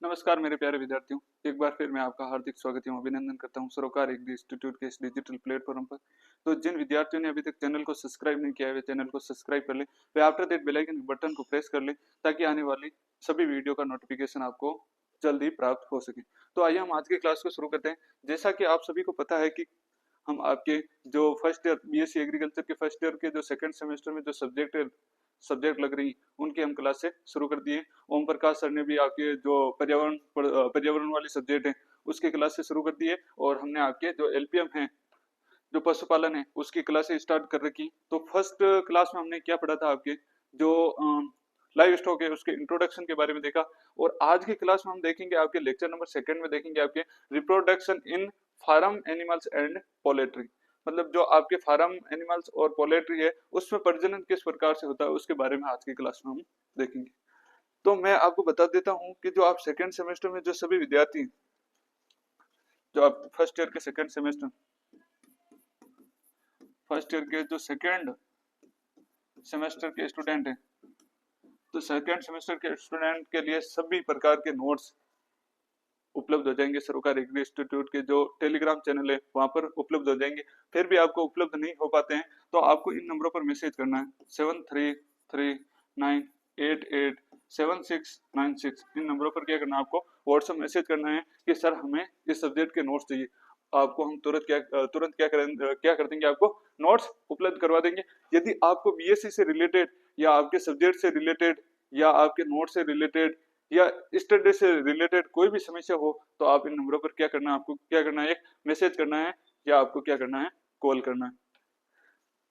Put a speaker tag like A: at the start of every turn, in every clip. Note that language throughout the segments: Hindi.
A: नमस्कार मेरे प्यारे विद्यार्थियों। एक बार फिर मैं आपका हार्दिक स्वागत एवं अभिनंदन करता हूं सरोकार एग्री इंस्टीट्यूट के इस डिजिटल प्लेटफॉर्म पर। तो जिन विद्यार्थियों ने अभी तक चैनल को सब्सक्राइब नहीं किया है वे चैनल को सब्सक्राइब कर लें, वे after that bell icon button को प्रेस कर लें ताकि आने वाली सभी वीडियो का नोटिफिकेशन आपको जल्दी प्राप्त हो सके। तो आइए हम आज की क्लास को शुरू करते हैं। जैसा कि आप सभी को पता है कि हम आपके जो फर्स्ट ईयर बीएससी एग्रीकल्चर के फर्स्ट ईयर के जो सेकंड सेमेस्टर में जो सब्जेक्ट लग रही उनकी हम क्लास से शुरू कर दिए। ओम प्रकाश सर ने भी आपके जो पर्यावरण वाली सब्जेक्ट है उसकी क्लास से शुरू कर दिए, और हमने आपके जो एलपीएम है जो पशुपालन है उसकी क्लासेस स्टार्ट कर रखी। तो फर्स्ट क्लास में हमने क्या पढ़ा था, आपके जो लाइव स्टॉक है उसके इंट्रोडक्शन के बारे में देखा। और आज की क्लास में हम देखेंगे आपके लेक्चर नंबर सेकंड में देखेंगे आपके reproduction in farm animals and poultry. मतलब जो आपके फार्म एनिमल्स और पोल्ट्री है उसमें प्रजनन किस प्रकार से होता है उसके बारे में आज की क्लास में हम देखेंगे। तो मैं आपको बता देता हूं कि जो आप सेकेंड सेमेस्टर में जो सभी विद्यार्थी हैं, जो आप फर्स्ट ईयर के जो सेकेंड सेमेस्टर के स्टूडेंट हैं, तो सेकेंड सेमेस्टर के स्टूडेंट के लिए सभी प्रकार के नोट्स उपलब्ध हो जाएंगे। सरोकार एग्री इंस्टीट्यूट के जो टेलीग्राम चैनल है वहां पर उपलब्ध हो जाएंगे। फिर भी आपको उपलब्ध नहीं हो पाते हैं तो आपको इन नंबरों पर मैसेज करना है 7339887696। इन नंबरों पर क्या करना है, आपको व्हाट्सएप मैसेज करना है कि सर हमें इस सब्जेक्ट के नोट्स चाहिए। आपको हम तुरंत क्या कर देंगे, आपको नोट्स उपलब्ध करवा देंगे। यदि आपको बीएससी से रिलेटेड या आपके सब्जेक्ट से रिलेटेड या आपके नोट से रिलेटेड या स्टडी से रिलेटेड कोई भी समस्या हो तो आप इन नंबरों पर क्या करना है, आपको क्या करना है, एक मैसेज करना है या आपको क्या करना है, कॉल करना है।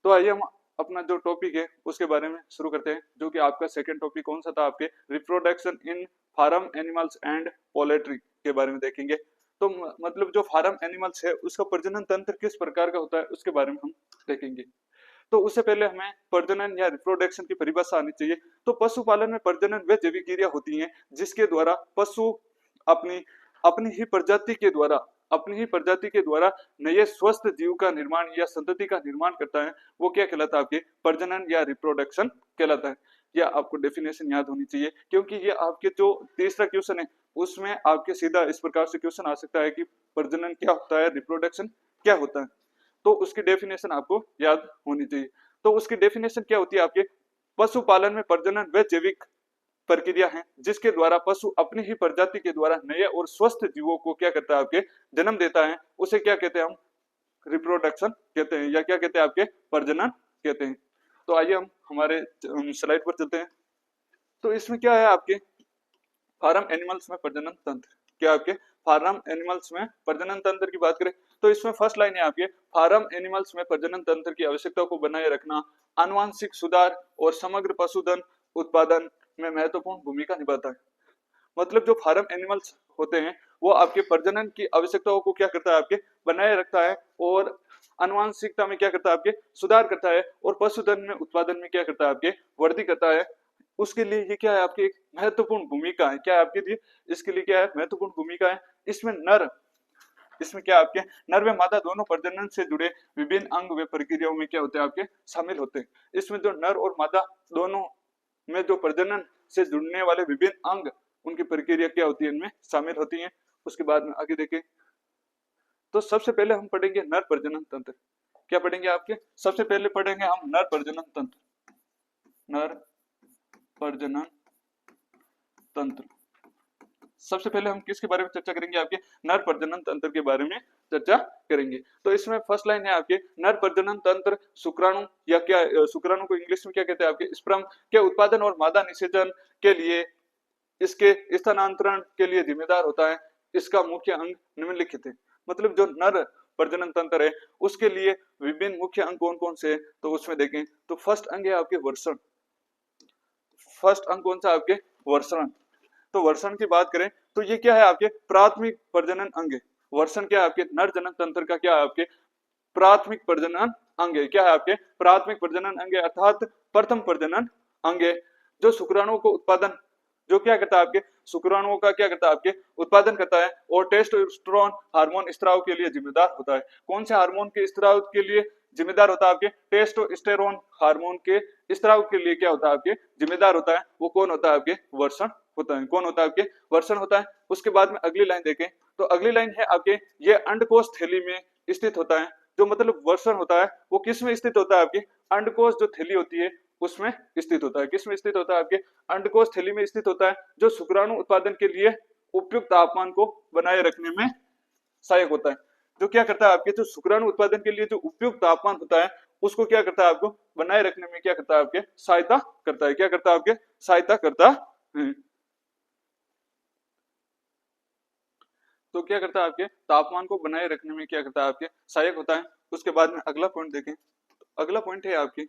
A: तो आइए हम अपना जो टॉपिक है उसके बारे में शुरू करते हैं। जो कि आपका सेकंड टॉपिक कौन सा था, आपके reproduction in farm animals and poultry के बारे में देखेंगे। तो मतलब जो फार्म एनिमल्स है उसका प्रजनन तंत्र किस प्रकार का होता है उसके बारे में हम देखेंगे। तो उससे पहले हमें प्रजनन या रिप्रोडक्शन की परिभाषा आनी चाहिए। तो पशुपालन में प्रजनन व जैविक क्रिया होती है जिसके द्वारा पशु अपनी अपनी ही प्रजाति के द्वारा नए स्वस्थ जीव का निर्माण या संतति का निर्माण करता है। वो क्या कहलाता है, आपके प्रजनन या रिप्रोडक्शन कहलाता है। यह आपको डेफिनेशन याद होनी चाहिए क्योंकि ये आपके जो तीसरा क्वेश्चन है उसमें आपके सीधा इस प्रकार से क्वेश्चन आ सकता है कि प्रजनन क्या होता है, रिप्रोडक्शन क्या होता है। तो उसकी डेफिनेशन आपको याद होनी चाहिए। तो उसकी डेफिनेशन क्या होती है, आपके पशुपालन में प्रजनन व जैविक प्रक्रिया है जिसके द्वारा पशु अपनी ही प्रजाति के द्वारा नए और स्वस्थ जीवों को क्या करता है, आपके जन्म देता है। उसे क्या कहते हैं, हम रिप्रोडक्शन कहते हैं या क्या कहते हैं, आपके प्रजनन कहते हैं। तो आइए हम हमारे स्लाइड पर चलते हैं। तो इसमें क्या है, आपके फार्म एनिमल्स में प्रजनन तंत्र, क्या आपके फार्म एनिमल्स में प्रजनन तंत्र की बात करें तो इसमें फर्स्ट लाइन है आपके फार्म एनिमल्स में प्रजनन तंत्र की आवश्यकता को बनाए रखना आनुवांशिक सुधार और समग्र पशुधन उत्पादन में महत्वपूर्ण भूमिका निभाता है। मतलब जो फार्म एनिमल्स होते हैं वो आपके प्रजनन की आवश्यकताओं को क्या करता है, आपके बनाए रखता है और आनुवांशिकता में क्या करता है, आपके सुधार करता है और पशुधन में उत्पादन में क्या करता है, आपके वृद्धि करता है। उसके लिए ये क्या है, आपकी एक महत्वपूर्ण भूमिका है। क्या है आपके लिए, इसके लिए क्या है, महत्वपूर्ण भूमिका है। इसमें क्या आपके नर व मादा दोनों प्रजनन से जुड़े विभिन्न अंग व प्रक्रियाओं में क्या होते हैं, आपके शामिल होते हैं। इसमें जो नर और मादा दोनों में जो प्रजनन से जुड़ने वाले विभिन्न अंग उनकी प्रक्रिया क्या होती है, इनमें शामिल होती है। उसके बाद में आगे देखें तो सबसे पहले हम पढ़ेंगे नर प्रजनन तंत्र। क्या पढ़ेंगे, आपके सबसे पहले पढ़ेंगे हम नर प्रजनन तंत्र। सबसे पहले हम किसके बारे में चर्चा करेंगे, आपके नर प्रजनन तंत्र के बारे में चर्चा करेंगे। तो इसमें फर्स्ट लाइन है आपके नर प्रजनन तंत्र शुक्राणु या क्या शुक्राणु को इंग्लिश में क्या कहते हैं, आपके स्पर्म के उत्पादन और मादा निषेचन के लिए इसके स्थानांतरण के लिए जिम्मेदार होता है। इसका मुख्य अंग निम्नलिखित है। मतलब जो नर प्रजनन तंत्र है उसके लिए विभिन्न मुख्य अंग कौन कौन से है तो उसमें देखें तो फर्स्ट अंग है आपके वर्षण। फर्स्ट अंग कौन सा, आपके वर्षण। तो वर्षण की बात करें तो ये क्या है, आपके प्राथमिक प्रजनन अंग है। वर्षण क्या है, आपके नर जनन तंत्र का क्या है, आपके प्राथमिक प्रजनन अंग है। क्या है, आपके प्राथमिक प्रजनन अंग है अर्थात प्रथम प्रजनन अंग है। जो शुक्राणुओं को उत्पादन जो क्या करता है, आपके शुक्राणुओं का क्या करता है, आपके उत्पादन करता है और टेस्टोस्टेरोन हार्मोन स्त्राव के लिए जिम्मेदार होता है। कौन से हार्मोन के स्त्राव के लिए जिम्मेदार होता है, आपके टेस्टोस्टेरोन हार्मोन के स्त्राव के लिए क्या होता है, आपके जिम्मेदार होता है। वो कौन होता है, आपके वर्षण होता है। कौन होता है आपके? वर्षण होता है। उसके बाद में अगली लाइन देखें तो अगली लाइन है आपके, ये अंडकोश थैली में स्थित होता है। जो मतलब वर्षण होता है वो किस में स्थित होता है? आपके अंडकोश जो थैली होती है उसमें स्थित होता है। किस में स्थित होता है? आपके अंडकोश थैली में स्थित होता है, जो शुक्राणु उत्पादन के लिए उपयुक्त तापमान को बनाए रखने में सहायक होता है। जो क्या करता है? आपके जो शुक्राणु उत्पादन के लिए जो उपयुक्त तापमान होता है उसको क्या करता है? आपको बनाए रखने में क्या करता है? आपके सहायता करता है। क्या करता है? आपके सहायता करता है। तो क्या करता है? आपके तापमान को बनाए रखने में क्या करता है? आपके सहायक होता है। उसके बाद में अगला पॉइंट देखें तो अगला पॉइंट है आपके,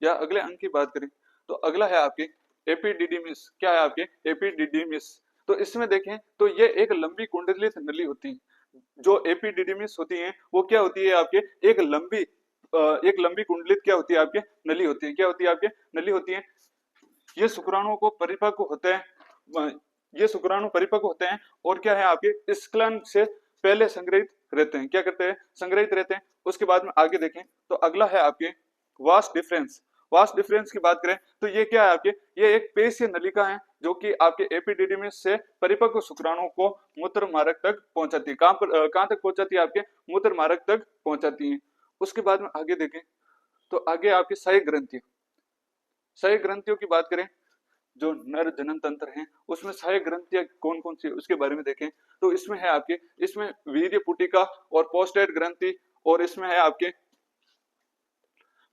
A: या अगले अंक की बात करें तो अगला है आपके एपिडिडिमिस। क्या है आपके? एपिडिडिमिस। तो इसमें देखें तो ये एक लंबी कुंडलित नली होती है। जो एपिडिडिमिस होती है वो क्या होती है? आपके एक लंबी कुंडलित क्या होती है? आपके नली होती है। क्या होती है? आपके नली होती है। ये शुक्राणुओं को परिपक्व होते हैं, ये शुक्राणु परिपक्व होते हैं और क्या है? आपके स्खलन से पहले संग्रहित रहते हैं। क्या करते हैं? संग्रहित रहते हैं। उसके बाद में आगे देखें तो अगला है आपके वास डिफरेंस। वास डिफरेंस की बात करें तो ये क्या है? आपके ये एक पेशीय नलिका है जो कि आपके एपिडिडिमिस से परिपक्व शुक्राणुओं को मूत्र मार्ग तक पहुंचाती है। कहां तक पहुंचाती है? आपके मूत्र मार्ग तक पहुंचाती है। उसके बाद में आगे देखें तो आगे आपके सहायक ग्रंथियां, सहायक ग्रंथियों की बात करें, जो नर जनन तंत्र है उसमें सहायक ग्रंथियां कौन कौन सी उसके बारे में देखें तो इसमें है आपके, इसमें वीर्य पुटिका और पोस्टेट ग्रंथि, और इसमें है आपके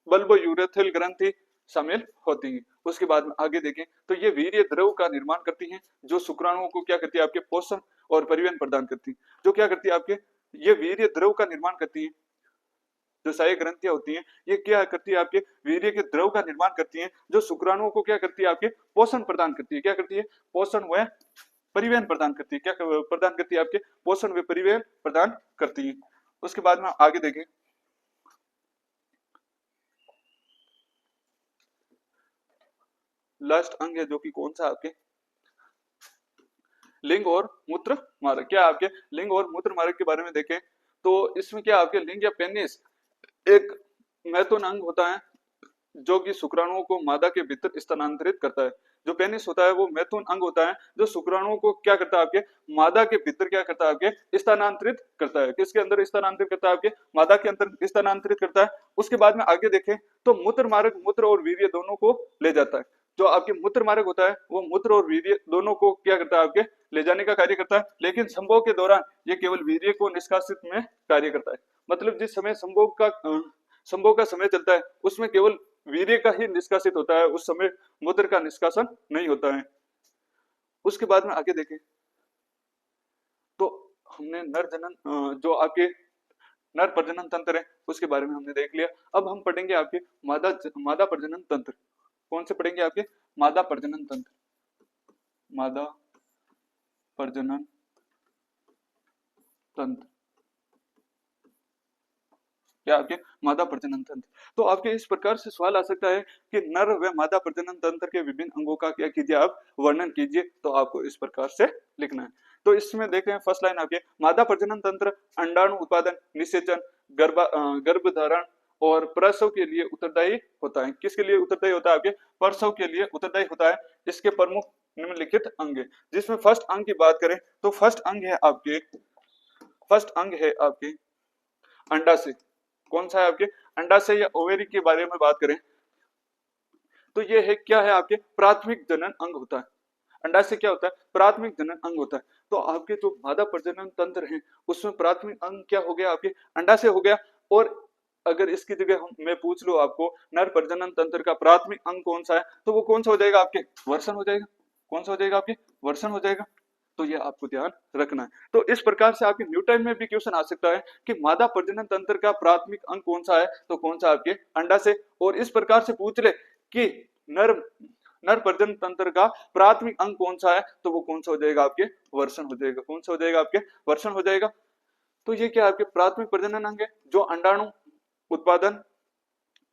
A: बल्बो यूरेथिल ग्रंथि शामिल होती है। उसके बाद में आगे देखें तो ये वीर्य द्रव का निर्माण करती हैं, जो शुक्राणुओं को क्या करती है? आपके पोषण और परिवहन प्रदान करती है। जो क्या करती है? आपके ये वीर्य द्रव का निर्माण करती है। जो सहायक ग्रंथियां होती हैं ये क्या करती है? आपके वीर्य के द्रव का निर्माण करती हैं, जो शुक्राणुओं को क्या करती है? आपके पोषण प्रदान करती है। क्या करती है? पोषण व परिवहन प्रदान करती है। क्या प्रदान करती है? आपके पोषण व परिवहन प्रदान करती है। उसके बाद में आगे देखें लास्ट अंग है जो कि कौन सा? आपके लिंग और मूत्र मार्ग। क्या आपके लिंग और मूत्र मार्ग के बारे में देखें तो इसमें क्या आपके लिंग या पेनिस एक महत्वपूर्ण अंग होता है जो कि शुक्राणुओं को मादा के भीतर स्थानांतरित करता है। जो पेनिस होता है वो महत्वपूर्ण अंग होता है जो शुक्राणुओं को क्या करता है? आपके मादा के भीतर क्या करता है? आपके स्थानांतरित करता है। किसके अंदर स्थानांतरित करता है? आपके मादा के अंदर स्थानांतरित करता है। उसके बाद में आगे देखें तो मूत्र मार्ग मूत्र और वीर्य दोनों को ले जाता है। जो आपके मूत्र मार्ग होता है वो मूत्र और वीर्य दोनों को क्या करता है? आपके ले जाने का कार्य करता है, लेकिन संभोग के दौरान ये केवल वीर्य को निष्कासित में कार्य करता है। मतलब जिस समय संभोग का समय चलता है उसमें केवल वीर्य का ही निष्कासित होता है, उस समय मूत्र का निष्कासन नहीं होता है। उसके बाद में आगे देखें तो हमने नर जनन जो आपके नर प्रजनन तंत्र है उसके बारे में हमने देख लिया। अब हम पढ़ेंगे आपके मादा प्रजनन तंत्र। कौन से पढ़ेंगे? आपके मादा प्रजनन तंत्र। मादा प्रजनन तंत्र क्या आपके मादा प्रजनन तंत्र। तो आपके इस प्रकार से सवाल आ सकता है कि नर व मादा प्रजनन तंत्र के विभिन्न अंगों का क्या कीजिए? आप वर्णन कीजिए। तो आपको इस प्रकार से लिखना है। तो इसमें देखें फर्स्ट लाइन आपके मादा प्रजनन तंत्र अंडाणु उत्पादन, निषेचन, गर्भधारण और प्रसव के लिए उत्तरदायी होता है। किसके लिए उत्तरदायी होता है? आपके प्रसव के लिए उत्तरदायी होता है। इसके प्रमुख निम्नलिखित अंग है। जिसमें फर्स्ट अंग की बात करें तो फर्स्ट अंग है आपके अंडाशय। कौन सा है? आपके अंडाशय या ओवेरी के बारे में बात करें तो ये है क्या है? आपके प्राथमिक जनन अंग होता है। अंडाशय क्या होता है? प्राथमिक जनन अंग होता है। तो आपके जो मादा प्रजनन तंत्र है उसमें प्राथमिक अंग क्या हो गया? आपके अंडाशय हो गया। और अगर इसकी जगह मैं पूछ लूं आपको नर प्रजनन तंत्र का प्राथमिक अंग कौन सा है तो वो कौन सा हो जाएगा? आपके वर्षण हो जाएगा। कौन सा हो जाएगा? आपके वर्षण हो जाएगा। तो ये आपको ध्यान रखना है। तो इस प्रकार से आपके न्यू टाइम में भी क्वेश्चन आ सकता है कि मादा प्रजनन तंत्र का प्राथमिक अंग कौन सा है तो कौन सा? आपके अंडाशय। और इस प्रकार से पूछ ले कि नर प्रजनन तंत्र का प्राथमिक अंग कौन सा है तो वो कौन सा हो जाएगा? आपके वर्षण हो जाएगा। कौन सा हो जाएगा? आपके वर्षण हो जाएगा। तो ये क्या आपके प्राथमिक प्रजनन अंग है जो अंडाणु उत्पादन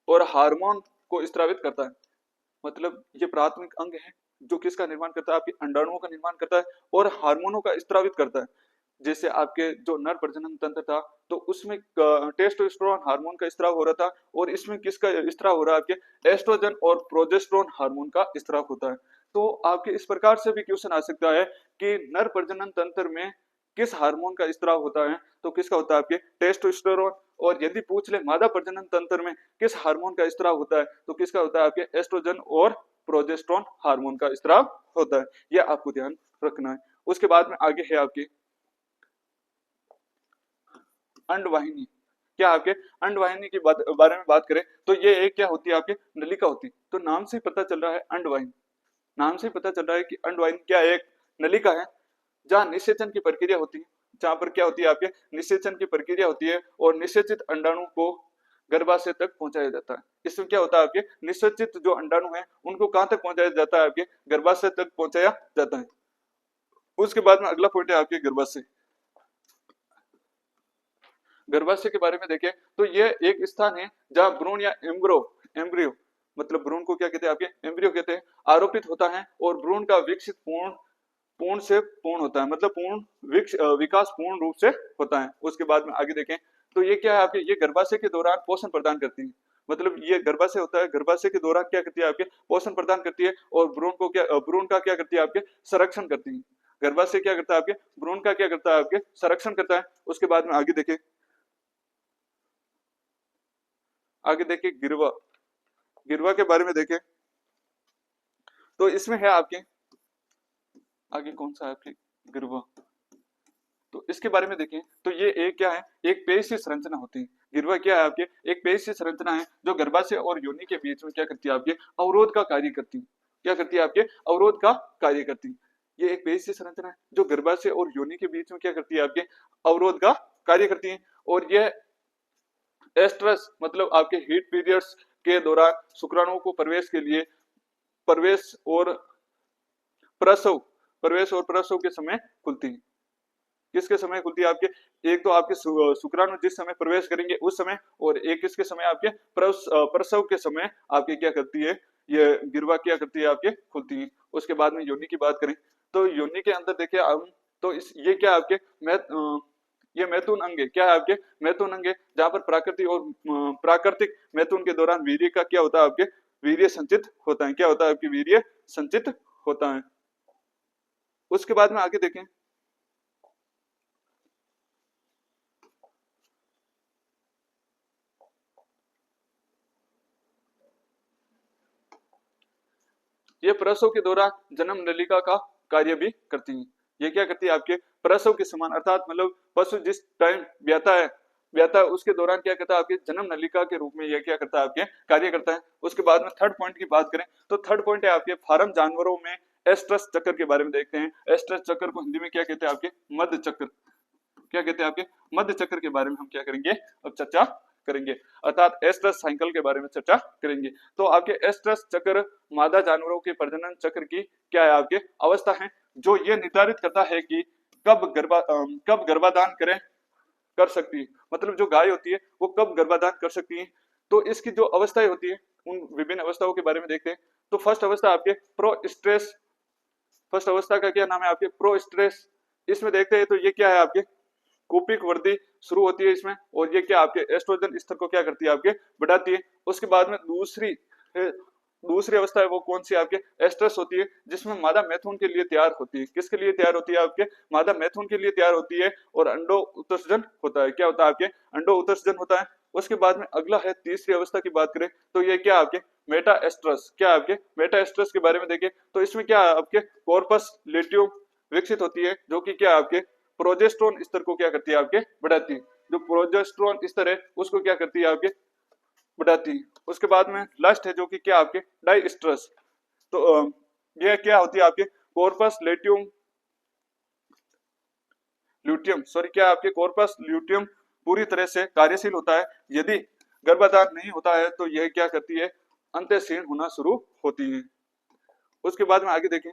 A: और हार्मोन को स्रावित करता है। मतलब ये प्राथमिक अंग है जो किसका निर्माण करता है? आपके अंडाणुओं का निर्माण करता है और हार्मोनों का स्रावित करता है। जैसे आपके जो नर प्रजनन तंत्र था तो उसमें टेस्टोस्टेरोन हार्मोन का स्त्राव हो रहा था, और इसमें किसका स्त्राव हो रहा है, आपके एस्ट्रोजन और प्रोजेस्टेरोन हार्मोन का स्त्राव होता है। तो आपके इस प्रकार से भी क्वेश्चन आ सकता है कि नर प्रजनन तंत्र में किस हार्मोन का स्त्राव होता है, तो किसका होता है, आपके टेस्टोस्टेरोन। और यदि पूछ ले मादा प्रजनन तंत्र में किस हार्मोन का स्त्राव होता है, तो किसका होता है, आपके एस्ट्रोजन और प्रोजेस्टेरोन हार्मोन का स्त्राव होता है। यह आपको ध्यान रखना है। उसके बाद में आगे है आपकी अंडवाहिनी। क्या आपके अंडवाहिनी की बारे में बात करें तो ये एक क्या होती है, आपके नलिका होती है। तो नाम से ही पता चल रहा है अंडवाहिनी, नाम से ही पता चल रहा है कि अंडवाहिनी क्या एक नलिका है जहाँ निषेचन की प्रक्रिया होती है, जहाँ पर क्या होती है, आपके निषेचन की प्रक्रिया होती है और निषेचित अंडाणु को गर्भाशय तक पहुंचाया जाता है। इसमें क्या होता है, आपके निषेचित जो अंडाणु है उनको कहां तक पहुंचाया जाता है, आपके गर्भाशय तक पहुंचाया जाता है। उसके बाद में अगला पॉइंट है आपके गर्भाशय। गर्भाशय के बारे में देखें तो यह एक स्थान है जहां भ्रूण या एम्ब्रियो मतलब भ्रूण को क्या कहते हैं, आपके एम्ब्रियो कहते हैं, आरोपित होता है और भ्रूण का विकसित पूर्ण से पूर्ण होता है, मतलब विकास पूर्ण रूप से होता है। उसके बाद में आगे देखें तो ये क्या है, आपके ये गर्भाशय के दौरान पोषण प्रदान करती है। मतलब ये गर्भाशय होता है, गर्भाशय के दौरान क्या करती है, आपके पोषण प्रदान करती है और भ्रूण का क्या करती है, आपके संरक्षण करती है। गर्भाशय क्या करता है, आपके भ्रूण का क्या करता है, आपके संरक्षण करता है। उसके बाद में आगे देखें गिरवा। गिरवा के बारे में देखें तो इसमें है आपके आगे कौन सा है, आपके गिरवा। तो इसके बारे में देखें तो ये एक क्या है, एक पेशीय संरचना होती है। गिरवा क्या है, आपके एक पेशीय संरचना है जो गर्भाशय और योनि के बीच में क्या करती है, आपके अवरोध का कार्य करती है। क्या करती है, आपके अवरोध का कार्य करती है। ये एक पेशीय संरचना है जो गर्भाशय और योनि के बीच में क्या करती है, आपके अवरोध का कार्य करती है। और यह एस्ट्रस मतलब आपके हीट पीरियड्स के दौरान शुक्राणुओं को प्रवेश और प्रसव के समय खुलती है। किसके समय खुलती है, आपके एक तो आपके शुक्राणु जिस समय प्रवेश करेंगे उस समय, और एक किसके समय, आपके प्रसव के समय आपके क्या करती है, ये गिरवा क्या करती है, आपके खुलती है। उसके बाद में योनि की बात करें तो योनि के अंदर देखिए हम तो ये क्या आपके ये मैथुन अंग है। क्या है, आपके मैथुन अंग है जहां पर प्राकृतिक मैथुन के दौरान वीर्य का क्या होता है, आपके वीर्य संचित होता है। क्या होता है, आपके वीर्य संचित होता है। उसके बाद में आगे देखें ये प्रसव के दौरान जन्म नलिका का कार्य भी करती है। ये क्या करती है, आपके प्रसव के समान, अर्थात मतलब पशु जिस टाइम ब्याता है उसके दौरान क्या करता है, आपके जन्म नलिका के रूप में यह क्या करता है, आपके कार्य करता है। उसके बाद में थर्ड पॉइंट की बात करें तो थर्ड पॉइंट है आपके फार्म जानवरों में एस्ट्रस चक्र के बारे में देखते हैं। एस्ट्रस चक्र को हिंदी में क्या कहते हैं, आपके मध्य चक्र। क्या कहते हैं, आपके मध्य चक्र के बारे में हम क्या करेंगे, अब चर्चा करेंगे, अर्थात एस्ट्रस साइकिल के बारे में चर्चा करेंगे। तो आपके एस्ट्रस चक्र मादा जानवरों के प्रजनन चक्र की क्या है, आपके अवस्था है जो ये निर्धारित करता है कि कब गर्भाधान कर सकती है। मतलब जो गाय होती है वो कब गर्भाधान कर सकती है। तो इसकी जो अवस्थाएं होती है उन विभिन्न अवस्थाओं के बारे में देखते हैं। तो फर्स्ट अवस्था आपके प्रोस्ट्रेस, फर्स्ट अवस्था का क्या नाम है, आपके प्रोस्ट्रेस। इसमें देखते हैं तो ये क्या है, आपके कूपिक वृद्धि शुरू होती है इसमें, और ये क्या आपके एस्ट्रोजन स्तर को क्या करती है, आपके बढ़ाती है। उसके बाद में दूसरी अवस्था है वो कौन सी, आपके एस्ट्रस होती है, जिसमें मादा मैथुन के लिए तैयार होती है। किसके लिए तैयार होती है, आपके मादा मैथुन के लिए तैयार होती है, और अंडो उत्सर्जन होता है। क्या होता है, आपके अंडो उत्सर्जन होता है। उसके बाद में अगला है तीसरी अवस्था की बात करें तो ये क्या आपके मेटा एस्ट्रस। क्या आपके मेटा एस्ट्रस के बारे में देखें तो इसमें क्या आपके कॉर्पस लेट्यूम विकसित होती है, जो कि क्या आपके प्रोजेस्टेरोन स्तर को क्या करती है, आपके बढ़ाती है। जो प्रोजेस्टेरोन स्तर है उसको क्या करती है, आपके बढ़ाती है। उसके बाद में लास्ट है जो कि क्या आपके डाइस्ट्रस। तो यह क्या होती है, आपके कॉर्पस ल्यूटियम पूरी तरह से कार्यशील होता है। यदि गर्भाधान नहीं होता है तो यह क्या करती है, अंत्यशीर्ण होना शुरू होती है। उसके बाद में आगे देखें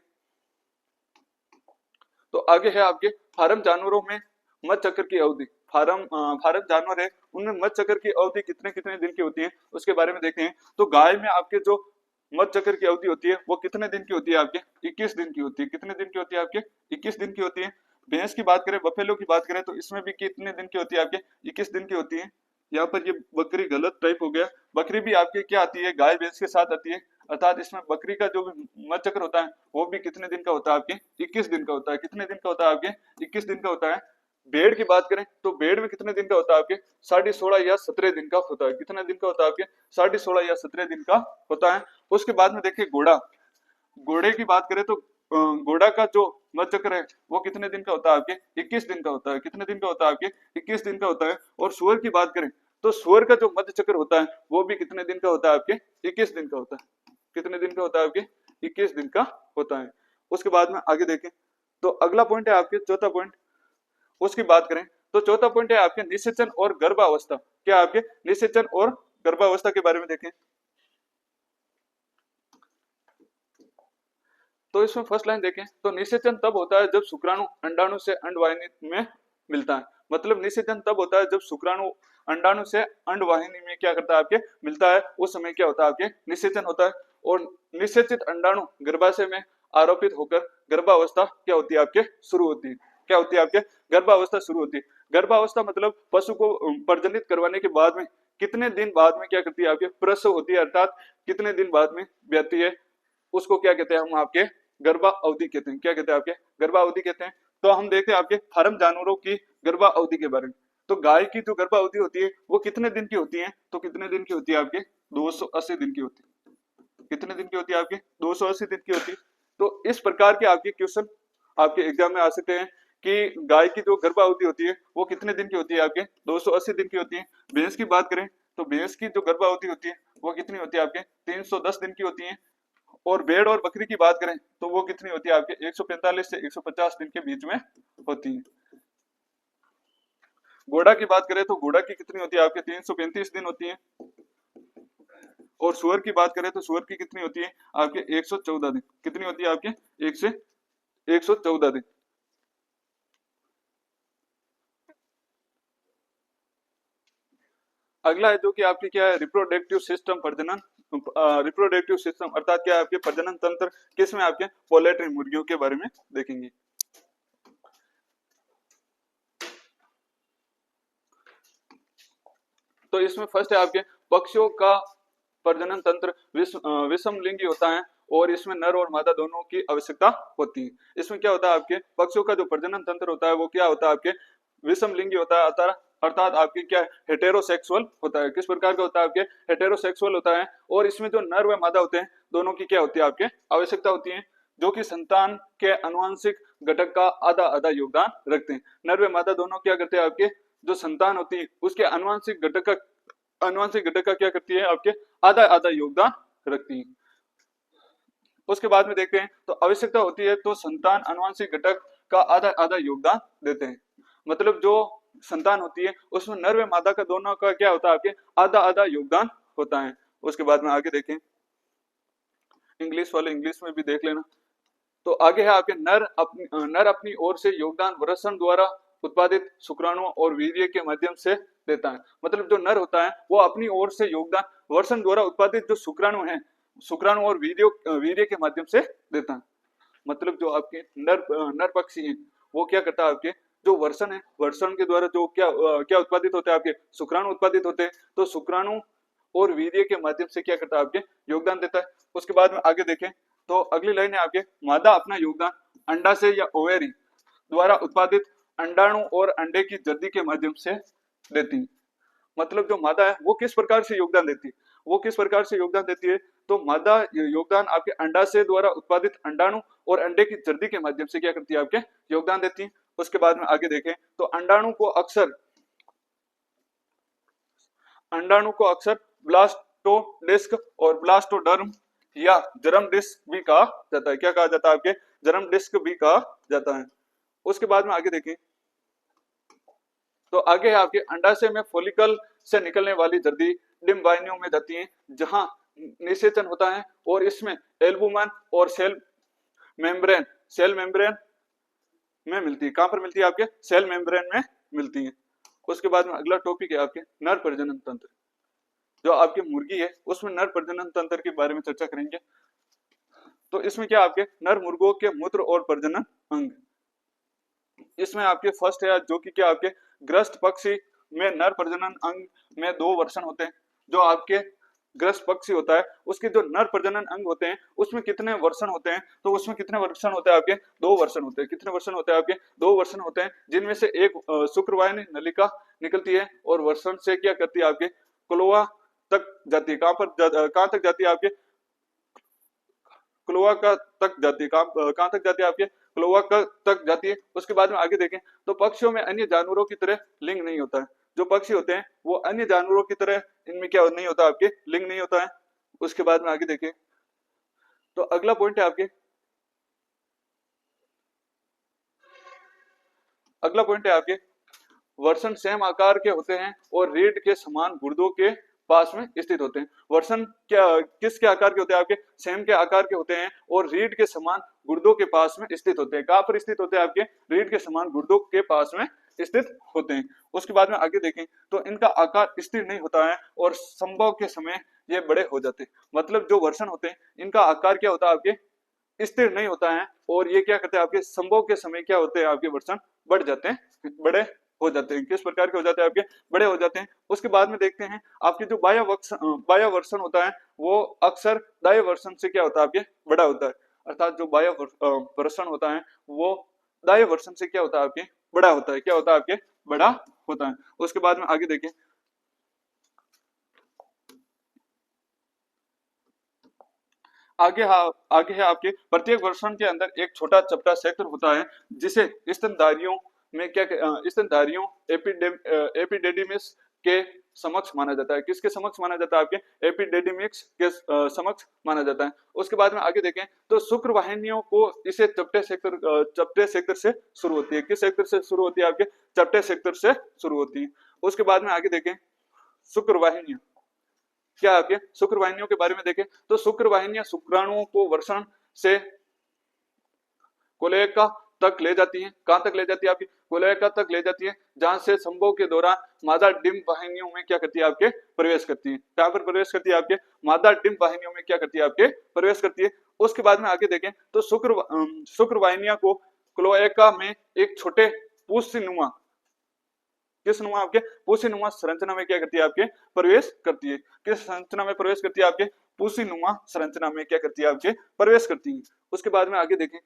A: तो आगे है आपके फार्म जानवरों में मध्य चक्र की अवधि। फार्म जानवर है उनमें मध्य चक्र की अवधि कितने कितने दिन की होती है उसके बारे में देखते हैं। तो गाय में आपके जो मध्य चक्र की अवधि होती है वो कितने दिन की होती है, आपके 21 दिन की होती है। कितने दिन की होती है, आपके 21 दिन की होती है। भैंस की बात करें, बफेलो की बात करें, तो इसमें भी कितने दिन की होती है आपके, 21 दिन की होती है। यहाँ पर ये बकरी गलत टाइप हो गया, बकरी भी आपके क्या आती है, गाय भैंस के साथ आती है, अर्थात इसमें बकरी का जो भी मत चक्र होता है वो भी कितने दिन का होता है आपके, 21 दिन का होता है। कितने दिन का होता है आपके, 21 दिन का होता है। भेड़ की बात करें तो भेड़ में कितने दिन का होता है आपके, 16.5 या 17 दिन का होता है। कितने दिन का होता है आपके, 16.5 या 17 दिन का होता है। उसके बाद में देखिए घोड़ा, घोड़े की बात करें तो घोड़ा का जो मत चक्र है वो कितने दिन का होता है आपके, 21 दिन का होता है। कितने दिन का होता है आपके, 21 दिन का होता है। और सुअर की बात करें तो सुअर का जो मध्य चक्र होता है वो भी कितने दिन का होता है आपके, 21 दिन का होता है। कितने दिन का होता है आपके, 21 दिन का होता है। उसके बाद में आगे देखें तो अगला पॉइंट है आपके चौथा पॉइंट, उसकी बात करें तो चौथा पॉइंट है आपके निषेचन और गर्भावस्था। क्या आपके निषेचन और गर्भावस्था के बारे में देखें तो इसमें फर्स्ट लाइन देखें तो निषेचन तब होता है जब शुक्राणु अंडाणु से अंडवाहिनी में मिलता है। मतलब निषेचन तब होता है जब शुक्राणु अंडाणु से अंडवाहिनी में क्या करता है आपके, मिलता है, उस समय क्या होता है आपके, निषेचन होता है। और निषेचित अंडाणु गर्भाशय में आरोपित होकर गर्भावस्था क्या होती है आपके, शुरू होती है। क्या होती है आपके, गर्भावस्था शुरू होती है। गर्भावस्था मतलब पशु को प्रजनित करवाने के बाद में कितने दिन बाद में क्या करती है आपके, प्रसव होती है, अर्थात कितने दिन बाद में ब्याती है, उसको क्या कहते हैं हम आपके, गर्भा अवधि कहते हैं। क्या कहते हैं आपके, गर्भा अवधि कहते हैं। तो हम देखते हैं आपके फार्म जानवरों की गर्भा अवधि के बारे में। तो गाय की जो गर्भा अवधि होती है वो कितने दिन की होती है, तो कितने दिन की होती है आपके, 280 दिन की होती है। कितने दिन की होती है आपके, 280 दिन की होती है। तो इस प्रकार के आपके क्वेश्चन आपके एग्जाम में आ सकते हैं कि गाय की जो गर्भा अवधि होती है वो कितने दिन की होती है आपके, 280 दिन की होती है। भैंस की बात करें तो भैंस की जो गर्भा अवधि होती है वो कितनी होती है आपके, 310 दिन की होती है। और भेड़ और बकरी की बात करें तो वो कितनी होती है आपके, 145 से 150 दिन के बीच में होती है। घोड़ा की बात करें तो घोड़ा की कितनी होती है आपके, 335 दिन होती है। और सुअर की बात करें तो सुअर की कितनी होती है आपके, 114 दिन। कितनी होती है आपके, 114 दिन। अगला है जो कि आपके क्या है, रिप्रोडक्टिव सिस्टम, प्रजनन, रिप्रोडक्टिव सिस्टम अर्थात क्या है आपके प्रजनन तंत्र, किसमें आपके पोल्ट्री मुर्गियों के बारे में देखेंगे। तो इसमें फर्स्ट है आपके पक्षियों का प्रजनन तंत्र विषम लिंगी होता है और इसमें नर और मादा दोनों की आवश्यकता होती है। इसमें क्या होता है आपके पक्षियों का जो प्रजनन तंत्र होता है वो क्या होता है आपके, विषम लिंगी होता है, अर्थात आपके क्या हेटेरोसेक्सुअल होता है। किस प्रकार का होता है आपके, हेटेरोसेक्सुअल होता है। और इसमें जो नर व मादा होते हैं दोनों की क्या होती है आपके, आवश्यकता होती है, जो कि संतान के अनुवांशिक घटक का आधा आधा योगदान रखते हैं। नर व मादा दोनों क्या करते हैं आपके, जो संतान होती है उसके अनुवांशिक घटक का क्या करती है आपके, आधा आधा योगदान रखती है। उसके बाद में देखते हैं तो आवश्यकता होती है तो संतान अनुवांशिक घटक का आधा आधा योगदान देते हैं। मतलब जो संतान होती है उसमें नर व मादा का दोनों का क्या होता है आपके, आधा आधा योगदान होता है। उसके बाद में आगे देखें, इंग्लिश वाले इंग्लिश में भी देख लेना। तो आगे है आपके नर अपनी ओर से योगदान वृषण द्वारा उत्पादित शुक्राणुओं और वीर्य के माध्यम से देता है। मतलब जो नर होता है वो अपनी ओर से योगदान वृषण द्वारा उत्पादित जो शुक्राणु है, शुक्राणु और वीर्य के माध्यम से देता है। मतलब जो आपके नर पक्षी है वो क्या करता है आपके, जो वर्षण है वर्षण के द्वारा जो क्या उत्पादित होते हैं आपके, शुक्राणु उत्पादित होते हैं। तो शुक्राणु और वीर्य के माध्यम से क्या करता है आपके, योगदान देता है। उसके बाद में आगे देखें तो अगली लाइन है आपके, मादा अपना योगदान अंडा से या ओवेरी द्वारा उत्पादित अंडाणु और अंडे की जर्दी के माध्यम से देती है। मतलब जो मादा है वो किस प्रकार से योगदान देती है, वो किस प्रकार से योगदान देती है, तो मादा योगदान आपके अंडा से द्वारा उत्पादित अंडाणु और अंडे की जर्दी के माध्यम से क्या करती है आपके, योगदान देती है। उसके बाद में आगे देखें तो अंडाणु को अक्सर ब्लास्टोडिस्क और ब्लास्टोडर्म या जर्म डिस्क भी कहा जाता है। क्या कहा जाता है आपके, जर्म डिस्क भी कहा जाता है। उसके बाद में आगे देखें तो आगे है आपके अंडाशय में फॉलिकल से निकलने वाली जर्दी डिम वाहिनियों में जाती है जहां निषेचन होता है और इसमें एल्बुमन और सेल मेम्ब्रेन में मिलती है। कहां पर मिलती है आपके, सेल मेम्ब्रेन में मिलती है। उसके बाद में अगला टॉपिक है आपके नर प्रजनन तंत्र। जो आपकी मुर्गी है उसमें नर प्रजनन तंत्र के बारे में चर्चा करेंगे। तो इसमें क्या आपके नर मुर्गों के मूत्र और प्रजनन अंग, इसमें आपके फर्स्ट है जो कि क्या आपके ग्रस्त पक्षी में नर प्रजनन अंग में 2 वर्षण होते हैं। जो आपके ग्रस्त पक्षी होता है उसके जो नर प्रजनन अंग होते हैं उसमें कितने वर्षण होते हैं, तो उसमें कितने वर्षण होते हैं आपके 2 वर्षण होते हैं। कितने वर्षण होते हैं आपके 2 वर्षण होते हैं, जिनमें से एक शुक्रवाहिनी नलिका निकलती है और वर्षण से क्या करती है आपके क्लोआ तक जाती है। कहां तक जाती है आपके क्लोआ का तक जाती है। कहां तक जाती है आपके क्लोआ का तक जाती है। उसके बाद में आगे देखें तो पक्षियों में अन्य जानवरों की तरह लिंग नहीं होता है। जो पक्षी होते हैं वो अन्य जानवरों की तरह इनमें क्या नहीं होता आपके लिंग नहीं होता है। उसके बाद में आगे देखें तो अगला पॉइंट है आपके अगला पॉइंट है आपके वर्षण सेम आकार के होते हैं और रीढ़ के समान गुर्दों के पास में स्थित होते हैं। वर्षण क्या किसके आकार के होते हैं आपके सेम के आकार के होते हैं और रीढ़ के समान गुर्दों के पास में स्थित होते हैं। कहां पर स्थित होते हैं आपके रीढ़ के समान गुर्दों के पास में स्थित होते हैं। उसके बाद में आगे देखें तो इनका आकार स्थिर नहीं होता है और संभव के समय ये बड़े हो जाते हैं। मतलब जो वर्षण होते हैं इनका आकार क्या होता है आपके स्थिर नहीं होता है और ये क्या करते हैं आपके संभोग के समय क्या होते हैं आपके वर्षण बढ़ जाते हैं, बड़े हो जाते हैं। किस प्रकार के हो जाते हैं आपके बड़े हो जाते हैं। उसके बाद में देखते हैं आपके जो बाह्य वर्षण होता है वो अक्सर दाह्य वर्षण से क्या होता है आपके बड़ा होता है। अर्थात जो बाह्य वर्षण होता है वो दाह्य वर्षण से क्या होता है आपके बड़ा होता है। क्या होता है आपके बड़ा होता है। उसके बाद में आगे देखें आगे है आपके प्रत्येक वर्षण के अंदर एक छोटा चपटा क्षेत्र होता है जिसे स्तनधारियों में क्या स्तनधारियों एपिडेडिमिस के समक्ष माना जाता है। किसके समक्ष माना जाता है आपके एपिडेडिमिक्स के समक्ष माना जाता है। उसके बाद में आगे देखें तो शुक्र वाहिनियों को इसे चपटे सेक्टर से शुरू होती है। किस सेक्टर से शुरू होती है आपके चपटे सेक्टर से शुरू होती है। उसके बाद में आगे देखें शुक्र वाहिनियां क्या आपके शुक्र वाहिनियों के बारे में देखें तो शुक्र वाहिनियां शुक्राणुओं को वर्षण से कोलेका तक ले जाती हैं। कहां तक ले जाती है आपकी कोलेका तक ले जाती है जहां से संभोग के दौरान मादा डिंब वाहिनियों में क्या करती है आपके प्रवेश करती है। कहां पर प्रवेश करती है आपके मादा डिंब वाहिनियों में क्या करती है आपके प्रवेश करती है। उसके बाद में आगे देखें तो शुक्र वाहिनियां को क्लोएका में एक छोटे पूषनुमा किस नुमा आपके पूसी नुमा संरचना में क्या करती है आपके प्रवेश करती है। किस संरचना में प्रवेश करती है आपके पूसी नुमा संरचना में क्या करती है आपके प्रवेश करती है। उसके बाद में आगे देखें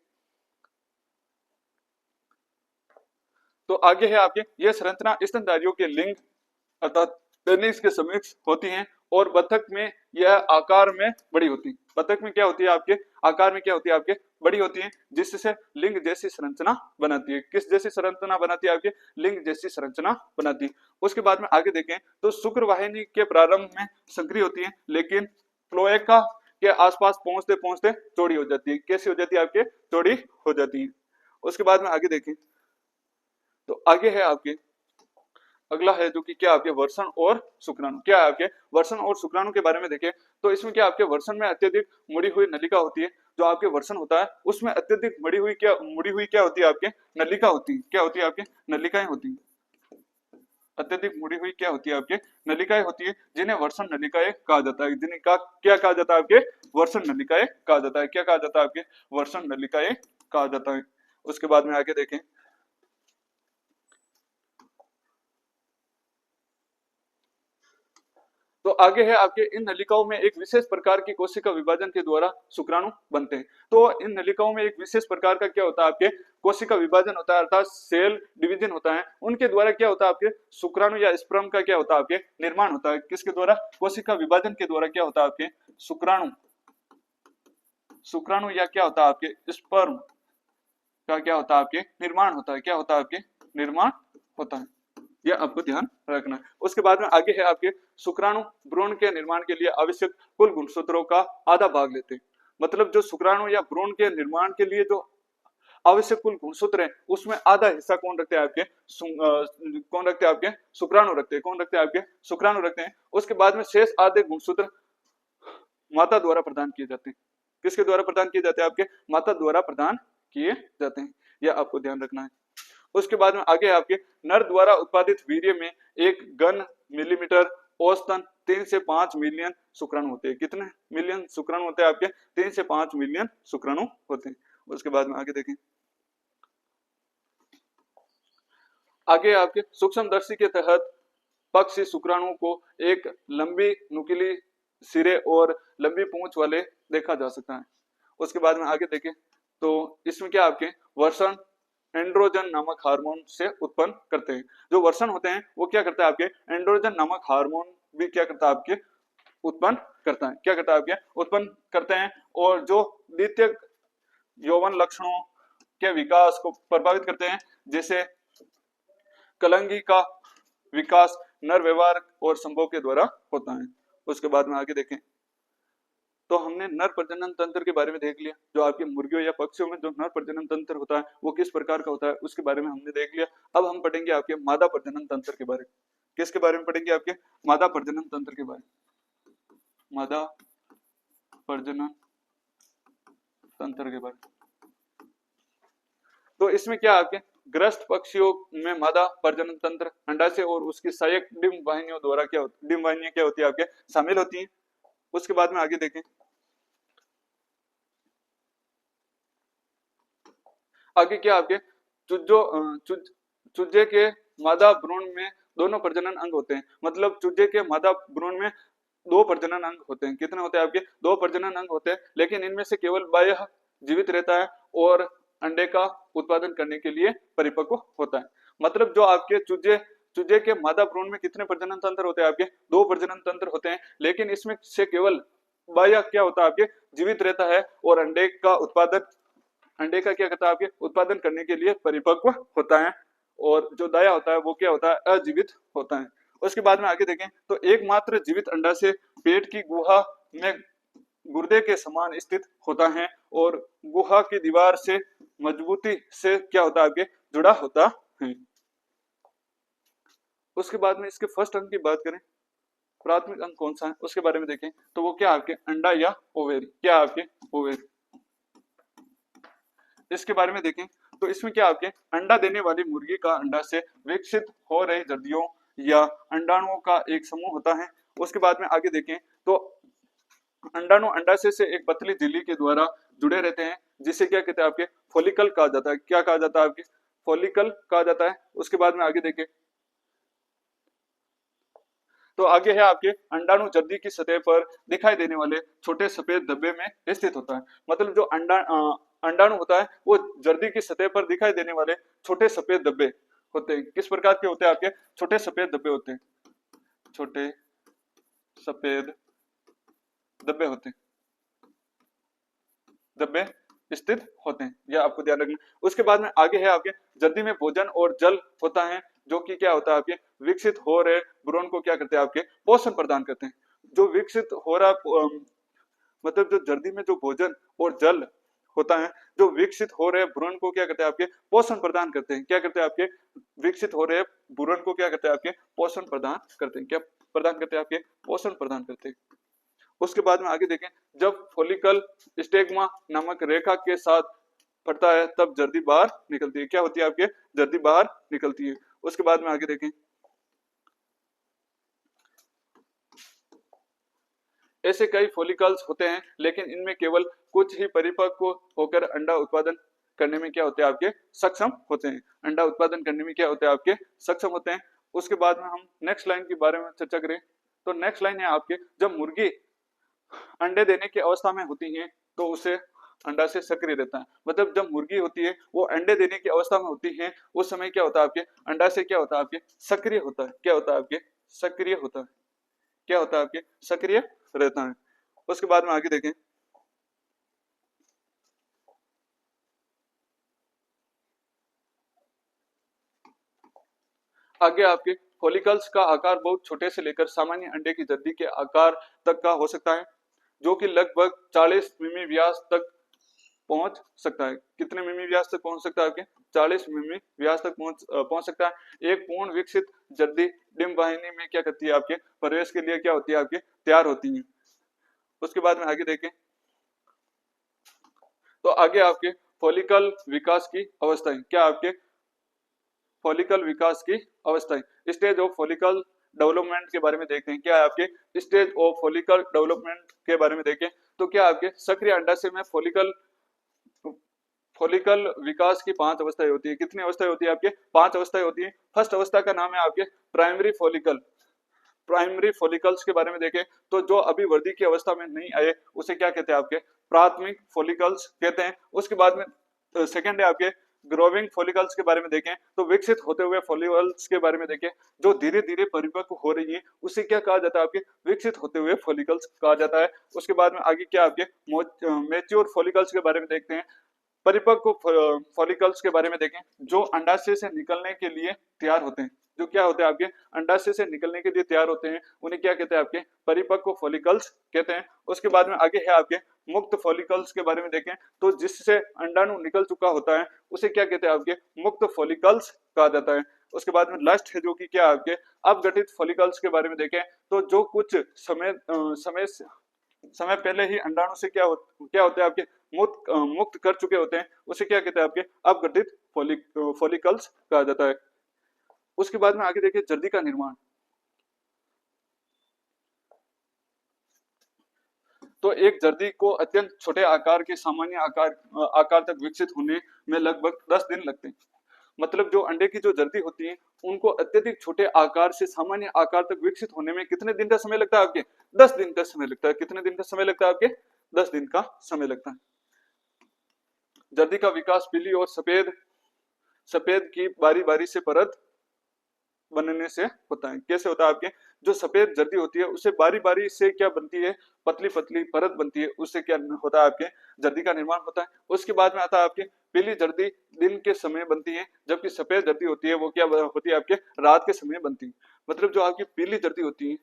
A: तो आगे है आपके यह संरचना स्तनधारियों के लिंग अर्थात पेनिस के समीक्ष होती हैं और बतख में यह आकार में बड़ी होती है। बतख में क्या होती है आपके आकार में क्या होती है आपके बड़ी होती है जिससे लिंग जैसी संरचना बनाती है। किस जैसी संरचना बनाती है आपके लिंग जैसी संरचना बनाती है। उसके बाद में आगे देखें तो शुक्र वाहिनी के प्रारंभ में सक्रिय होती है लेकिन क्लोएका के आसपास पहुंचते पहुंचते चौड़ी हो जाती है। कैसी हो जाती है आपके चौड़ी हो जाती है। उसके बाद में आगे देखें तो आगे है आपके अगला है जो कि क्या आपके वर्षण और शुक्राणु। क्या है आपके वर्षण और शुक्राणु के बारे में देखें तो इसमें क्या आपके वर्षण में अत्यधिक मुड़ी हुई नलिका होती है। जो आपके वर्षण होता है उसमें अत्यधिक मुड़ी हुई क्या होती है आपके नलिका होती है। क्या होती है आपके नलिकाएं होती है। अत्यधिक मुड़ी हुई क्या होती है आपके नलिकाएं होती है जिन्हें वर्षण नलिकाएं कहा जाता है। जिन्हें क्या कहा जाता है आपके वर्षण नलिकाएं कहा जाता है। क्या कहा जाता है आपके वर्षण नलिकाएं कहा जाता है। उसके बाद में आगे देखें तो आगे है आपके इन नलिकाओं में एक विशेष प्रकार की कोशिका विभाजन के द्वारा शुक्राणु बनते हैं। तो इन नलिकाओं में एक विशेष प्रकार का क्या होता है आपके कोशिका विभाजन होता है अर्थात सेल डिवीजन होता है। उनके द्वारा क्या होता है आपके शुक्राणु या स्पर्म का क्या होता है आपके निर्माण होता है। किसके द्वारा कोशिका विभाजन के द्वारा क्या होता है आपके शुक्राणु या क्या होता है आपके स्पर्म का क्या होता है आपके निर्माण होता है। क्या होता है आपके निर्माण होता है। यह आपको ध्यान रखना है। उसके बाद में आगे है आपके शुक्राणु भ्रूण के निर्माण के लिए आवश्यक कुल गुणसूत्रों का आधा भाग लेते हैं। मतलब जो शुक्राणु या भ्रूण के निर्माण के लिए जो आवश्यक कुल गुणसूत्र है उसमें आधा हिस्सा कौन रखते हैं आपके कौन रखते हैं आपके शुक्राणु रखते हैं। कौन रखते हैं आपके शुक्राणु रखते हैं। उसके बाद में शेष आधे गुणसूत्र माता द्वारा प्रदान किए जाते हैं। किसके द्वारा प्रदान किए जाते हैं आपके माता द्वारा प्रदान किए जाते हैं। यह आपको ध्यान रखना है। उसके बाद में आगे आपके नर द्वारा उत्पादित वीर्य में एक घन मिलीमीटर औसतन 3 से 5 मिलियन शुक्राणु होते हैं। कितने मिलियन शुक्राणु होते हैं आपके 3 से 5 मिलियन शुक्राणु होते हैं। उसके बाद में आगे देखें आगे आपके सूक्ष्मदर्शी के तहत पक्षी शुक्राणु को एक लंबी नुकीली सिरे और लंबी पूंछ वाले देखा जा सकता है। उसके बाद में आगे देखें तो इसमें क्या आपके वर्षण एंड्रोजन नामक हार्मोन से उत्पन्न करते हैं। जो वर्षण होते हैं वो क्या करता है आपके एंड्रोजन नामक हार्मोन भी क्या करता है आपके उत्पन्न करता है, क्या करता है आपके उत्पन्न करते हैं, और जो द्वितीयक यौवन लक्षणों के विकास को प्रभावित करते हैं, जैसे कलंगी का विकास नर व्यवहार और संभोग के द्वारा होता है। उसके बाद में आगे देखें तो हमने नर प्रजनन तंत्र के बारे में देख लिया, जो आपके मुर्गियों या पक्षियों में जो नर प्रजनन तंत्र होता है वो किस प्रकार का होता है उसके बारे में हमने देख लिया। अब हम पढ़ेंगे आपके मादा प्रजनन तंत्र के बारे में। किसके बारे में पढ़ेंगे आपके मादा प्रजनन तंत्र के बारे में, मादा प्रजनन तंत्र के बारे में। तो इसमें क्या आपके ग्रस्त पक्षियों में मादा प्रजनन तंत्र अंडाशय और उसकी सहायक डिंब वाहिनियों द्वारा क्या होती, डिंब वाहिनियां क्या होती है आपके शामिल होती हैं। उसके बाद में आगे देखें आगे क्या आपके चूजे के मादा भ्रूण में दोनों प्रजनन अंग होते हैं। मतलब चूजे के मादा भ्रूण में दो प्रजनन अंग होते हैं। कितने होते हैं आपके दो प्रजनन अंग होते हैं, लेकिन इनमें से केवल बाह्य जीवित रहता है और अंडे का उत्पादन करने के लिए परिपक्व होता है। मतलब जो आपके चूजे के मादा भ्रूण में कितने प्रजनन तंत्र होते हैं आपके दो प्रजनन तंत्र होते हैं, लेकिन इसमें से केवल बाह्य क्या होता है आपके जीवित रहता है और अंडे का क्या करता है आपके उत्पादन करने के लिए परिपक्व होता है, और जो दाया होता है वो क्या होता है अजीवित होता है। उसके बाद में आगे देखें तो एकमात्र जीवित अंडा से पेट की गुहा में गुर्दे के समान स्थित होता है और गुहा की दीवार से मजबूती से क्या होता है आपके जुड़ा होता है। उसके बाद में इसके फर्स्ट अंग की बात करें, प्राथमिक अंग कौन सा है उसके बारे में देखें तो वो क्या आपके अंडा या ओवेरी, क्या आपके ओवेरी। इसके बारे में देखें तो इसमें क्या आपके अंडा देने वाली मुर्गी का अंडा से विकसित हो रही जर्दियों या अंडाणुओं का एक समूह होता है। उसके बाद में आगे देखें तो अंडाणु अंडाशय से एक पतली झिल्ली के द्वारा जुड़े रहते हैं, जिसे क्या कहते हैं आपके फॉलिकल कहा जाता है। क्या कहा जाता है आपके फॉलिकल कहा जाता है। उसके बाद में आगे देखें तो आगे है आपके अंडाणु जर्दी की सतह पर दिखाई देने वाले छोटे सफेद धब्बे में स्थित होता है। मतलब जो अंडाणु होता है वो जर्दी की सतह पर दिखाई देने वाले छोटे सफेद धब्बे होते हैं। किस प्रकार के होते हैं आपके छोटे सफेद धब्बे होते हैं, छोटे सफेद धब्बे होते हैं, धब्बे स्थित होते हैं, यह आपको ध्यान रखना। उसके बाद में आगे है आपके जर्दी में भोजन और जल होता है, जो कि क्या होता है आपके विकसित हो रहे भ्रूण को क्या करते हैं आपके पोषण प्रदान करते हैं। जो विकसित हो रहा मतलब जो जर्दी में जो भोजन और जल होता है, जो विकसित हो रहे भ्रूण को क्या करते हैं आपके पोषण प्रदान करते हैं। क्या करते हैं आपके विकसित हो रहे भ्रूण को क्या करते हैं आपके पोषण प्रदान करते हैं। क्या प्रदान करते हैं आपके पोषण प्रदान करते हैं। उसके बाद में आगे देखें जब फॉलिकल स्टेग्मा नामक रेखा के साथ फटता है तब जर्दी बाहर निकलती है। क्या होती है आपके जर्दी बाहर निकलती है। उसके बाद में आगे देखें ऐसे कई फॉलिकल्स होते हैं, लेकिन इनमें केवल कुछ ही परिपक्व होकर अंडा उत्पादन करने में क्या होते हैं आपके सक्षम होते हैं। अंडा उत्पादन करने में क्या होते हैं आपके सक्षम होते हैं। उसके बाद में हम नेक्स्ट लाइन के बारे में चर्चा करें तो नेक्स्ट लाइन है आपके जब मुर्गी अंडे देने की अवस्था में होती है तो उसे अंडा से सक्रिय रहता है। मतलब जब मुर्गी होती है वो अंडे देने की अवस्था में होती है उस समय क्या होता है आपके अंडा से क्या होता है आपके सक्रिय होता है। क्या होता है आपके सक्रिय होता है। क्या होता है आपके सक्रिय रहता है। उसके बाद में आगे देखें आगे आपके फॉलिकल्स का आकार बहुत छोटे से लेकर सामान्य अंडे की जर्दी के आकार तक का हो सकता है, जो कि लगभग 40 मिमी व्यास तक पहुंच सकता है। कितने मिमी व्यास तक पहुंच सकता है आपके 40 मिमी व्यास तक पहुंच सकता है। एक पूर्ण विकसित जर्दी डिंब वाहिनी में क्या करती है आपके प्रवेश के लिए क्या होती है आपके तैयार होती है। उसके बाद में आगे देखें तो आगे आपके फॉलिकल विकास की अवस्थाएं, क्या आपके फॉलिकल विकास की अवस्थाएं, स्टेज ऑफ फॉलिकल डेवलपमेंट के बारे में देखते हैं। क्या है आपके स्टेज ऑफ फॉलिकल डेवलपमेंट के बारे में देखें तो क्या आपके सक्रिय अंडाशय में फॉलिकल फॉलिकल विकास की 5 अवस्थाएं होती है। कितनी अवस्थाएं होती है आपके? 5 अवस्थाएं होती है। फर्स्ट अवस्था का नाम है आपके प्राइमरी फॉलिकल। प्राइमरी फॉलिकल्स के बारे में देखें तो जो अभी वृद्धि की अवस्था में नहीं आए उसे क्या कहते हैं आपके? प्राथमिक फॉलिकल्स कहते हैं। उसके बाद में सेकंड है आपके ग्रोविंग फॉलिकल्स के बारे में देखें तो विकसित होते हुए फॉलिकल्स के बारे में देखें जो धीरे धीरे परिपक्व हो रही है उसे क्या कहा जाता है आपके? विकसित होते हुए फॉलिकल्स कहा जाता है। उसके बाद में आगे क्या आपके मैच्योर फॉलिकल्स के बारे में देखते हैं। परिपक्व फॉलिकल्स के बारे में देखें जो अंडाशय से निकलने के लिए तैयार होते हैं। जो क्या होते हैं आपके? अंडाशय से निकलने के लिए तैयार होते हैं, उन्हें क्या कहते हैं आपके? परिपक्व फॉलिकल्स कहते हैं। उसके बाद में आगे है आपके मुक्त फॉलिकल्स के बारे में देखें तो जिससे अंडाणु निकल चुका होता है उसे क्या कहते हैं आपके? मुक्त फॉलिकल्स कहा जाता है। उसके बाद में लास्ट है जो कि क्या आपके अपघटित फॉलिकल्स के बारे में देखें तो जो कुछ समय पहले ही अंडाणु से क्या होते हैं आपके? मुक्त कर चुके होते हैं, उसे क्या कहते हैं आपके? अपघटित फॉलिकल्स कहा जाता है। उसके बाद में आगे देखिए जर्दी का निर्माण। तो एक जर्दी को अत्यंत छोटे आकार के सामान्य आकार तक विकसित होने में लगभग 10 दिन लगते हैं। मतलब जो अंडे की जो जर्दी होती है उनको अत्यधिक छोटे आकार से सामान्य आकार तक विकसित होने में कितने दिन का समय लगता है आपके? 10 दिन का समय लगता है। कितने दिन का समय लगता है आपके? 10 दिन का समय लगता है। जर्दी का विकास पीली और सफेद की बारी बारी से परत बनने से होता है। कैसे होता है आपके? जो सफेद जर्दी होती है उसे बारी बारी से क्या बनती है? पतली पतली परत बनती है, उससे क्या होता है आपके? जर्दी का निर्माण होता है। उसके बाद में आता है आपके पीली जर्दी दिन के समय बनती है, जबकि सफेद जर्दी होती है वो क्या होती है आपके? रात के समय बनती है। मतलब जो आपकी पीली जर्दी होती है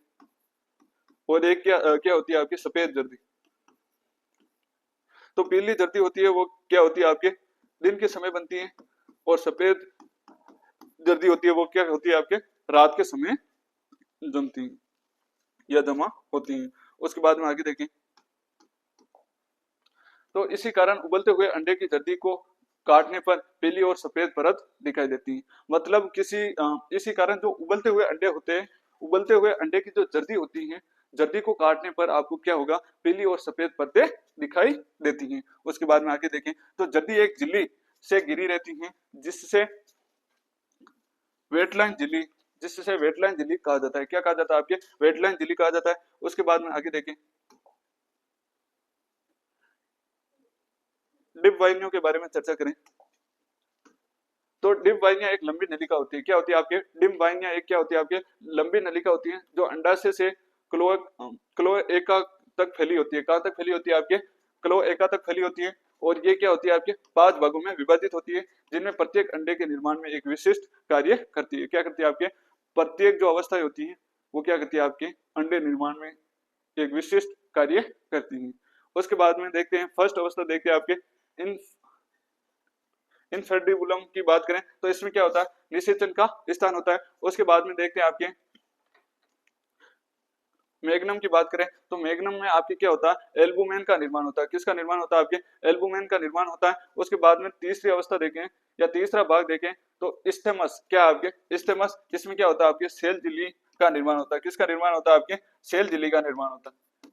A: और एक क्या होती है आपकी? सफेद जर्दी। तो पीली जर्दी होती है वो क्या होती है आपके? दिन के समय बनती है और सफेद जर्दी होती है वो क्या होती है आपके? रात के समय जमती है या जमा होती हैं। उसके बाद में आगे देखें तो इसी कारण उबलते हुए अंडे की जर्दी को काटने पर पीली और सफेद परत दिखाई देती है। मतलब इसी कारण जो उबलते हुए अंडे होते हैं, उबलते हुए अंडे की जो जर्दी होती है, जर्दी को काटने पर आपको क्या होगा? पीली और सफेद परतें दिखाई देती हैं। उसके बाद में आगे देखें तो जर्दी एक झिल्ली से घिरी रहती है जिससे वेटलाइन झिल्ली कहा जाता है। क्या कहा जाता है आपके? वेटलाइन झिल्ली कहा जाता है। उसके बाद में आगे देखें डिप वाहिनियों के बारे में चर्चा करें तो डिप वाहिनियां एक लंबी नलिका होती है। क्या होती है आपके? डिप वाहिनियां एक क्या होती है आपके? लंबी नलिका होती है जो अंडाशय से क्लोएका तक फैली होती है। कहां तक फैली होती है आपके? क्लोएका तक फैली होती है। और ये क्या होती है आपके? 5 भागों में विभाजित होती है जिनमें प्रत्येक अंडे के निर्माण में एक विशिष्ट कार्य करती है। क्या करती है आपके? प्रत्येक जो अवस्थाएं होती है वो क्या करती है आपके? अंडे निर्माण में एक विशिष्ट कार्य करती है। उसके बाद में देखते हैं फर्स्ट अवस्था देखते हैं आपके इन इनफेर्टिबुलम की बात करें तो इसमें क्या होता है? निषेचन का स्थान होता है। उसके बाद में देखते हैं आपके मैग्नम की बात करें तो मैग्नम में आपके क्या होता है? एल्बुमेन का निर्माण होता है। किसका निर्माण होता है आपके? एल्बुमेन का निर्माण होता है। उसके बाद में तीसरी अवस्था देखें या तीसरा भाग देखें तो स्टेमस क्या आपके? स्टेमस इसमें क्या होता है आपके? सेल झिल्ली का निर्माण होता है। किसका निर्माण होता है आपके? सेल झिल्ली का निर्माण होता है।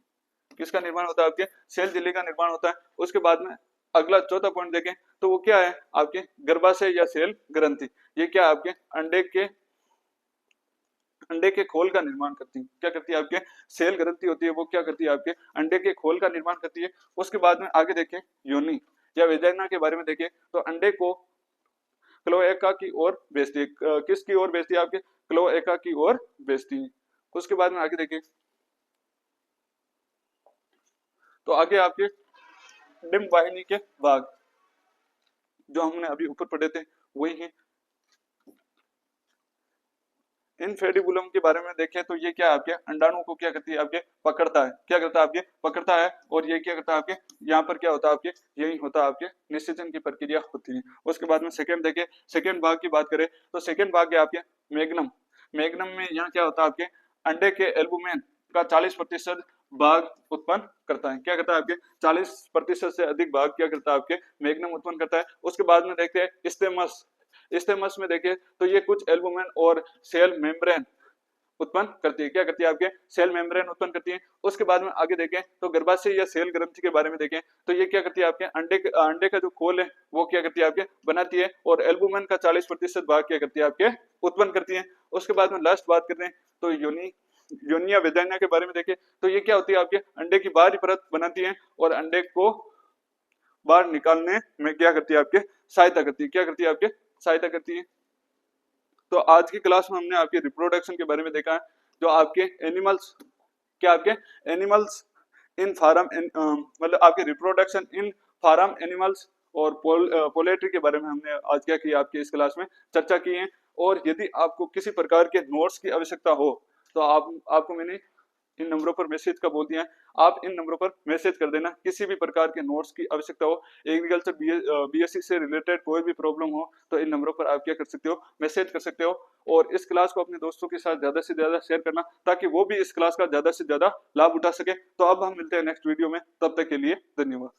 A: किसका निर्माण होता है आपके? सेल झिल्ली का निर्माण होता है। उसके बाद में अगला चौथा पॉइंट देखें तो वो क्या है आपके? गर्भाशय या सेल ग्रंथि। ये क्या आपके? अंडे के खोल का निर्माण करती है। क्या करती है आपके? सेल ग्रंथि होती है वो क्या करती है आपके? अंडे के खोल का निर्माण करती है। उसके बाद में आगे देखें योनि या वेजाइना के बारे में देखें तो अंडे को क्लोएका की ओर भेजती है। किसकी ओर भेजती है आपके? क्लोएका की ओर भेजती है। उसके बाद में आगे देखें तो आगे आपके डिम्ब वाहिनी के भाग जो हमने अभी ऊपर पढ़े थे वही है। इनफेडिबुलम के बारे में देखें तो ये क्या है आपके? अंडाणु को क्या करती है आपके? पकड़ता है। क्या करता है आपके? पकड़ता है। और ये क्या करता है आपके? यहाँ पर क्या होता है आपके? यही होता है आपके निषेचन की प्रक्रिया होती है। उसके बाद में सेकंड देखें, सेकंड भाग की बात करें तो सेकंड भाग है आपके मैग्नम। मैग्नम में यहाँ क्या होता है आपके? अंडे के एल्बुमेन का 40% भाग उत्पन्न करता है। क्या करता है आपके? 40% से अधिक भाग क्या करता है आपके? मैग्नम उत्पन्न करता है। उसके बाद में देखते हैं स्टेमस। स्टेमस में देखें तो ये कुछ एल्बुमेन और सेल मेम्ब्रेन उत्पन्न करती है। क्या करती है? आपके सेल मेम्ब्रेन उत्पन्न करती है। उसके बाद में आगे देखें तो गर्भाशय या सेल ग्रंथि के बारे में देखें तो ये क्या करती है? आपके अंडे का जो खोल है वो क्या करती है? आपके बनाती है और एल्बुमिन का 40% भाग क्या करती है? आपके उत्पन्न करती है। उसके बाद में लास्ट बात करते हैं तो योनिया वेजाइना के बारे में देखें तो ये क्या होती है? आपके अंडे की बाहरी परत बनाती है और अंडे को बाहर निकालने में क्या करती है? आपके सहायता करती है। क्या करती है? आपके सहायता करती है। तो आज की क्लास में हमने आपके रिप्रोडक्शन के बारे में देखा है, जो आपके एनिमल्स क्या आपके एनिमल्स इन फार्म मतलब आपके रिप्रोडक्शन इन फार्म एनिमल्स और पोल्ट्री के बारे में हमने आज क्या किया आपके इस क्लास में चर्चा की है। और यदि आपको किसी प्रकार के नोट्स की आवश्यकता हो तो आपको मैंने इन नंबरों पर मैसेज का बोल दिया है, आप इन नंबरों पर मैसेज कर देना किसी भी प्रकार के नोट्स की आवश्यकता हो, एग्रीकल्चर बीएससी से रिलेटेड कोई भी प्रॉब्लम हो तो इन नंबरों पर आप क्या कर सकते हो? मैसेज कर सकते हो। और इस क्लास को अपने दोस्तों के साथ ज्यादा से ज्यादा शेयर करना ताकि वो भी इस क्लास का ज्यादा से ज्यादा लाभ उठा सके। तो अब हम मिलते हैं नेक्स्ट वीडियो में, तब तक के लिए धन्यवाद।